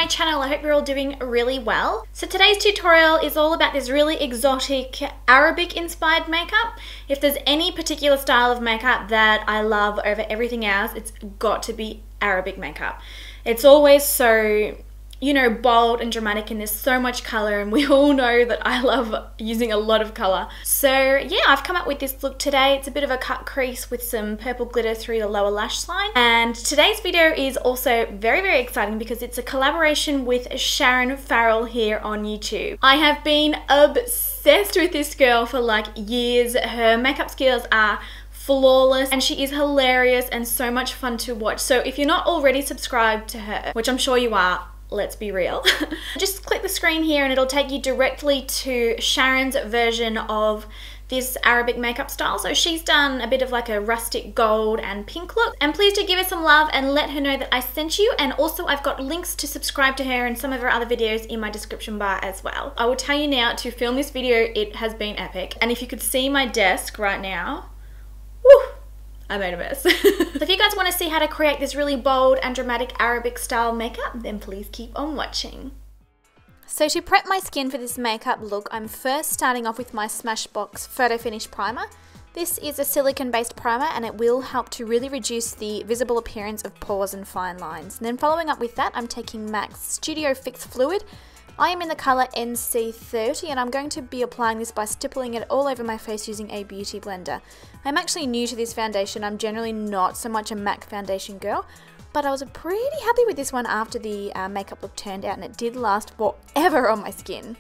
Channel. I hope you're all doing really well. So today's tutorial is all about this really exotic Arabic inspired makeup. If there's any particular style of makeup that I love over everything else, it's got to be Arabic makeup. It's always so, you know, bold and dramatic, and there's so much color, and we all know that I love using a lot of color. So yeah, I've come up with this look today. It's a bit of a cut crease with some purple glitter through the lower lash line. And today's video is also very, very exciting because it's a collaboration with Sharon Farrell here on YouTube. I have been obsessed with this girl for like years. Her makeup skills are flawless and she is hilarious and so much fun to watch. So if you're not already subscribed to her, which I'm sure you are, let's be real. Just click the screen here and it'll take you directly to Sharon's version of this Arabic makeup style. So she's done a bit of like a rustic gold and pink look. And please do give her some love and let her know that I sent you. And also I've got links to subscribe to her and some of her other videos in my description bar as well. I will tell you now, to film this video, it has been epic. And if you could see my desk right now, whew, I made a mess. So if you guys want to see how to create this really bold and dramatic Arabic style makeup, then please keep on watching. So to prep my skin for this makeup look, I'm first starting off with my Smashbox Photo Finish Primer. This is a silicone based primer and it will help to really reduce the visible appearance of pores and fine lines. And then following up with that, I'm taking MAC's Studio Fix Fluid. I am in the colour NC30 and I'm going to be applying this by stippling it all over my face using a beauty blender. I'm actually new to this foundation. I'm generally not so much a MAC foundation girl, but I was pretty happy with this one after the makeup look turned out, and it did last forever on my skin.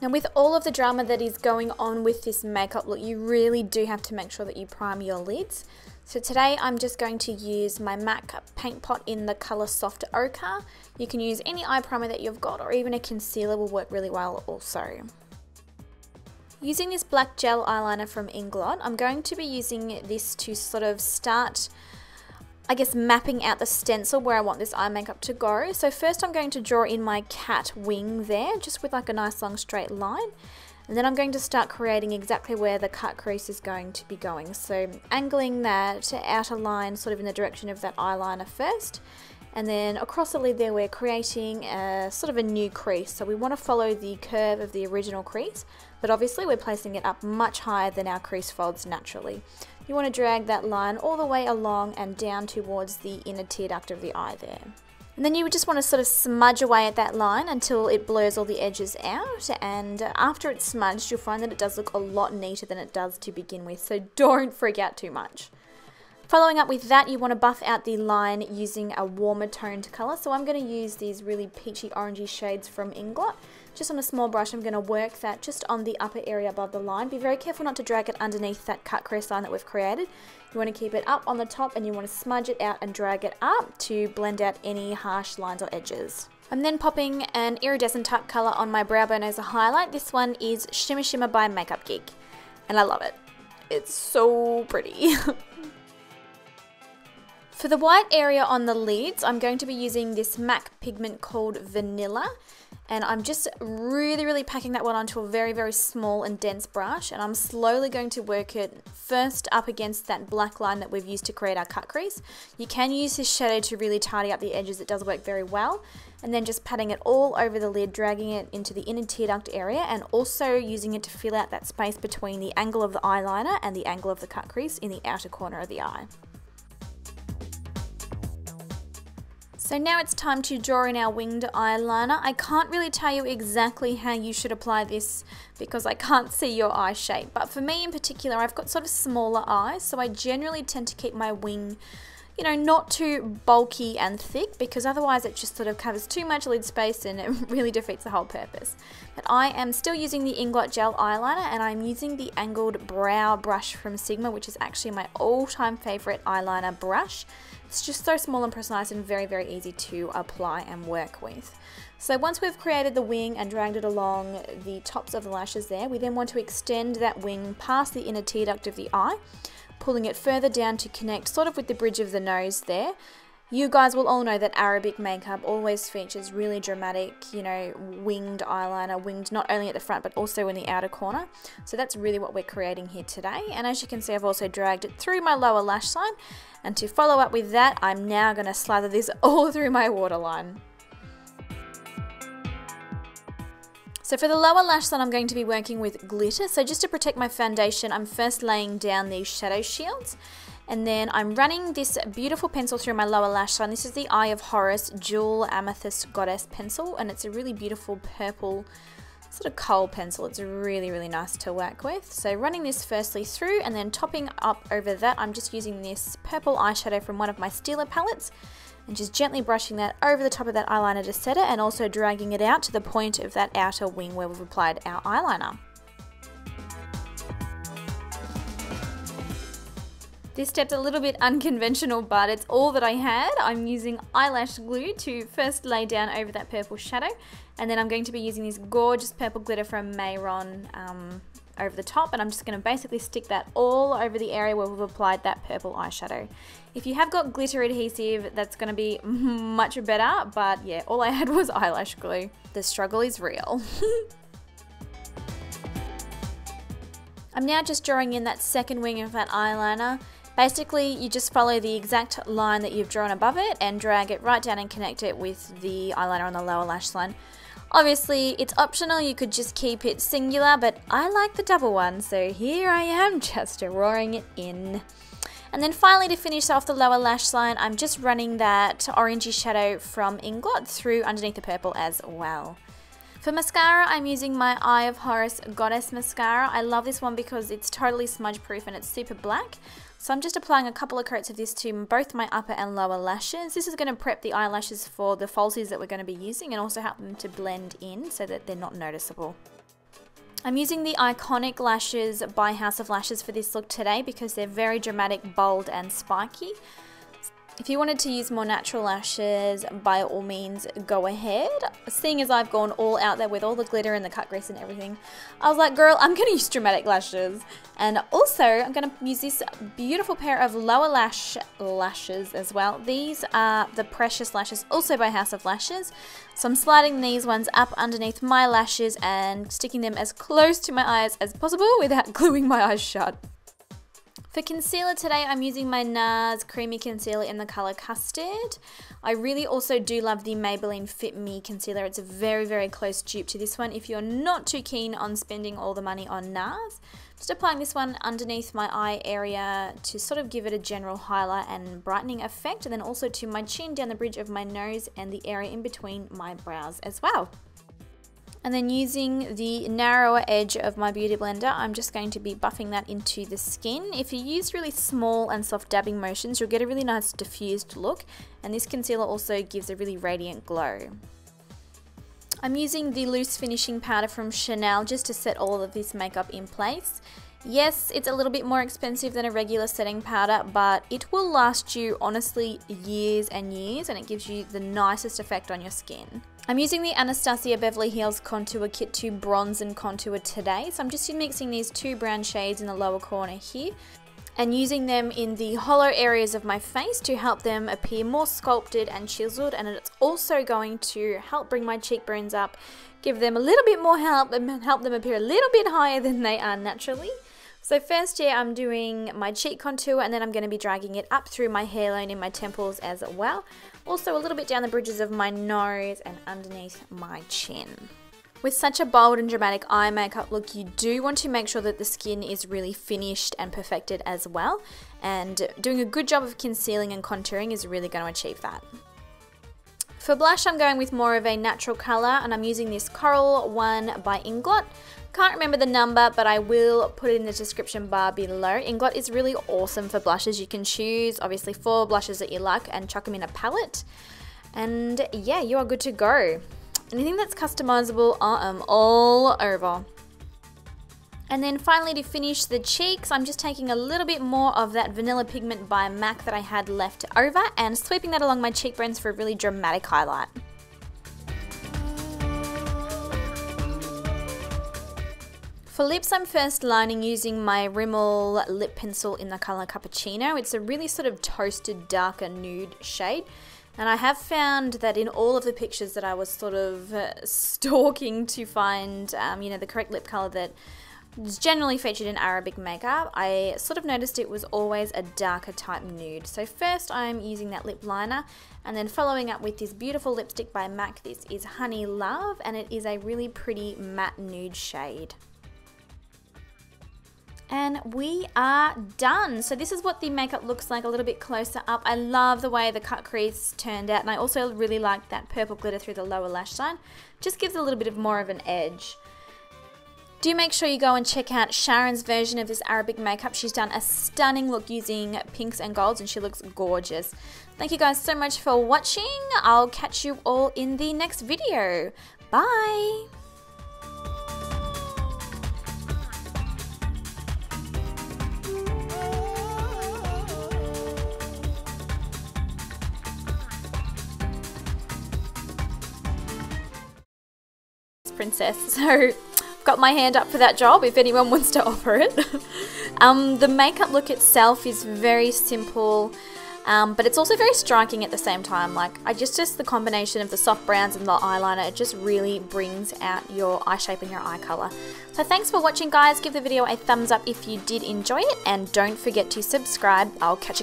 Now with all of the drama that is going on with this makeup look, you really do have to make sure that you prime your lids. So today I'm just going to use my MAC paint pot in the colour Soft Ochre. You can use any eye primer that you've got, or even a concealer will work really well also. Using this black gel eyeliner from Inglot, I'm going to be using this to sort of start, I guess, mapping out the stencil where I want this eye makeup to go. So first I'm going to draw in my cat wing there, just with like a nice long straight line. And then I'm going to start creating exactly where the cut crease is going to be going. So angling that outer line sort of in the direction of that eyeliner first. And then across the lid there we're creating a sort of a new crease. So we want to follow the curve of the original crease, but obviously we're placing it up much higher than our crease folds naturally. You want to drag that line all the way along and down towards the inner tear duct of the eye there. And then you would just want to sort of smudge away at that line until it blurs all the edges out, and after it's smudged you'll find that it does look a lot neater than it does to begin with, so don't freak out too much. Following up with that, you want to buff out the line using a warmer toned colour. So I'm going to use these really peachy orangey shades from Inglot. Just on a small brush I'm going to work that just on the upper area above the line. Be very careful not to drag it underneath that cut crease line that we've created. You want to keep it up on the top and you want to smudge it out and drag it up to blend out any harsh lines or edges. I'm then popping an iridescent type colour on my brow bone as a highlight. This one is Shimma by Makeup Geek and I love it. It's so pretty. For the white area on the lids, I'm going to be using this MAC pigment called Vanilla, and I'm just really packing that one onto a very small and dense brush, and I'm slowly going to work it first up against that black line that we've used to create our cut crease. You can use this shadow to really tidy up the edges, it does work very well, and then just patting it all over the lid, dragging it into the inner tear duct area, and also using it to fill out that space between the angle of the eyeliner and the angle of the cut crease in the outer corner of the eye. So now it's time to draw in our winged eyeliner. I can't really tell you exactly how you should apply this because I can't see your eye shape. But for me in particular, I've got sort of smaller eyes, so I generally tend to keep my wing you know, not too bulky and thick, because otherwise it just sort of covers too much lid space and it really defeats the whole purpose. But I am still using the Inglot gel eyeliner, and I'm using the angled brow brush from Sigma, which is actually my all-time favorite eyeliner brush. It's just so small and precise and very, very easy to apply and work with. So once we've created the wing and dragged it along the tops of the lashes there, we then want to extend that wing past the inner tear duct of the eye, pulling it further down to connect sort of with the bridge of the nose there. You guys will all know that Arabic makeup always features really dramatic, you know, winged eyeliner, winged not only at the front but also in the outer corner. So that's really what we're creating here today. And as you can see, I've also dragged it through my lower lash line. And to follow up with that, I'm now going to slather this all through my waterline. So for the lower lash line, I'm going to be working with glitter. So just to protect my foundation, I'm first laying down these shadow shields. And then I'm running this beautiful pencil through my lower lash line. This is the Eye of Horus Jewel Amethyst Goddess pencil. And it's a really beautiful purple sort of kohl pencil. It's really, really nice to work with. So running this firstly through, and then topping up over that, I'm just using this purple eyeshadow from one of my Steeler palettes. And just gently brushing that over the top of that eyeliner to set it, and also dragging it out to the point of that outer wing where we've applied our eyeliner. This step's a little bit unconventional, but it's all that I had. I'm using eyelash glue to first lay down over that purple shadow, and then I'm going to be using this gorgeous purple glitter from Mayron over the top, and I'm just going to basically stick that all over the area where we've applied that purple eyeshadow. If you have got glitter adhesive, that's going to be much better, but yeah, all I had was eyelash glue. The struggle is real. I'm now just drawing in that second wing of that eyeliner. Basically, you just follow the exact line that you've drawn above it and drag it right down and connect it with the eyeliner on the lower lash line. Obviously, it's optional, you could just keep it singular, but I like the double one, so here I am just drawing it in. And then finally, to finish off the lower lash line, I'm just running that orangey shadow from Inglot through underneath the purple as well. For mascara, I'm using my Eye of Horus Goddess mascara. I love this one because it's totally smudge proof and it's super black. So I'm just applying a couple of coats of this to both my upper and lower lashes. This is going to prep the eyelashes for the falsies that we're going to be using, and also help them to blend in so that they're not noticeable. I'm using the Iconic lashes by House of Lashes for this look today because they're very dramatic, bold and spiky. If you wanted to use more natural lashes, by all means go ahead. Seeing as I've gone all out there with all the glitter and the cut grease and everything, I was like, girl, I'm going to use dramatic lashes. And also, I'm going to use this beautiful pair of lower lashes as well. These are the Precious lashes, also by House of Lashes. So I'm sliding these ones up underneath my lashes and sticking them as close to my eyes as possible without gluing my eyes shut. For concealer today, I'm using my NARS Creamy Concealer in the colour Custard. I really also do love the Maybelline Fit Me Concealer. It's a very, very close dupe to this one if you're not too keen on spending all the money on NARS. Just applying this one underneath my eye area to sort of give it a general highlight and brightening effect, and then also to my chin, down the bridge of my nose and the area in between my brows as well. And then using the narrower edge of my Beauty Blender, I'm just going to be buffing that into the skin. If you use really small and soft dabbing motions, you'll get a really nice diffused look. And this concealer also gives a really radiant glow. I'm using the loose finishing powder from Chanel just to set all of this makeup in place. Yes, it's a little bit more expensive than a regular setting powder, but it will last you honestly years and years, and it gives you the nicest effect on your skin. I'm using the Anastasia Beverly Hills Contour Kit to bronze and contour today, so I'm just mixing these two brown shades in the lower corner here and using them in the hollow areas of my face to help them appear more sculpted and chiseled, and it's also going to help bring my cheekbones up, give them a little bit more help and help them appear a little bit higher than they are naturally. So first here I'm doing my cheek contour, and then I'm going to be dragging it up through my hairline and my temples as well. Also a little bit down the bridges of my nose and underneath my chin. With such a bold and dramatic eye makeup look, you do want to make sure that the skin is really finished and perfected as well. And doing a good job of concealing and contouring is really going to achieve that. For blush, I'm going with more of a natural colour, and I'm using this Coral one by Inglot. Can't remember the number, but I will put it in the description bar below. Inglot is really awesome for blushes. You can choose, obviously, 4 blushes that you like and chuck them in a palette. And yeah, you are good to go. Anything that's customizable, I am all over. And then finally, to finish the cheeks, I'm just taking a little bit more of that Vanilla Pigment by MAC that I had left over and sweeping that along my cheekbones for a really dramatic highlight. For lips, I'm first lining using my Rimmel Lip Pencil in the colour Cappuccino. It's a really sort of toasted, darker nude shade. And I have found that in all of the pictures that I was sort of stalking to find, you know, the correct lip colour that is generally featured in Arabic makeup, I sort of noticed it was always a darker type nude. So first I'm using that lip liner, and then following up with this beautiful lipstick by MAC. This is Honey Love, and it is a really pretty matte nude shade. And we are done. So this is what the makeup looks like a little bit closer up. I love the way the cut crease turned out, and I also really like that purple glitter through the lower lash line. Just gives a little bit of more of an edge. Do make sure you go and check out Sharon's version of this Arabic makeup. She's done a stunning look using pinks and golds, and she looks gorgeous. Thank you guys so much for watching. I'll catch you all in the next video. Bye! Princess, so got my hand up for that job if anyone wants to offer it. The makeup look itself is very simple, but it's also very striking at the same time. Like, just the combination of the soft browns and the eyeliner, it just really brings out your eye shape and your eye color. So thanks for watching, guys. Give the video a thumbs up if you did enjoy it, and don't forget to subscribe. I'll catch you guys